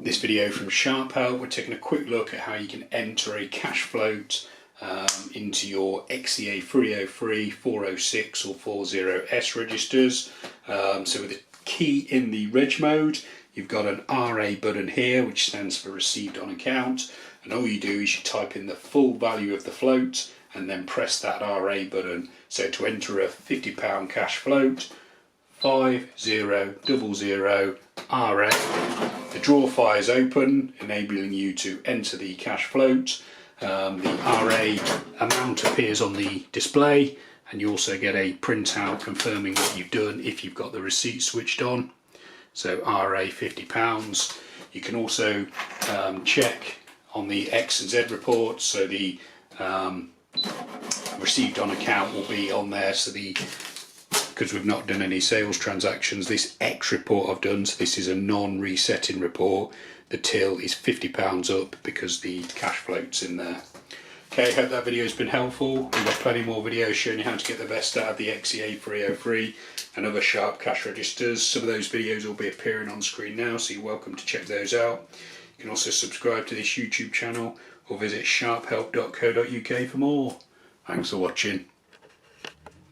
This video from Sharp Help, we're taking a quick look at how you can enter a cash float into your XEA303, 406 or 40S registers. So with the key in the reg mode, you've got an RA button here which stands for received on account, and all you do is you type in the full value of the float and then press that RA button. So to enter a £50 cash float, 5000 RA. The draw fires open, enabling you to enter the cash float. The RA amount appears on the display, and you also get a printout confirming what you've done if you've got the receipt switched on. So RA £50. You can also check on the X and Z reports, so the received on account will be on there, so because we've not done any sales transactions, this X report I've done, so this is a non-resetting report, the till is £50 up because the cash float's in there. Okay, hope that video has been helpful. We've got plenty more videos showing you how to get the best out of the XEA303 and other Sharp cash registers. Some of those videos will be appearing on screen now, so you're welcome to check those out. You can also subscribe to this YouTube channel or visit sharphelp.co.uk for more. Thanks for watching.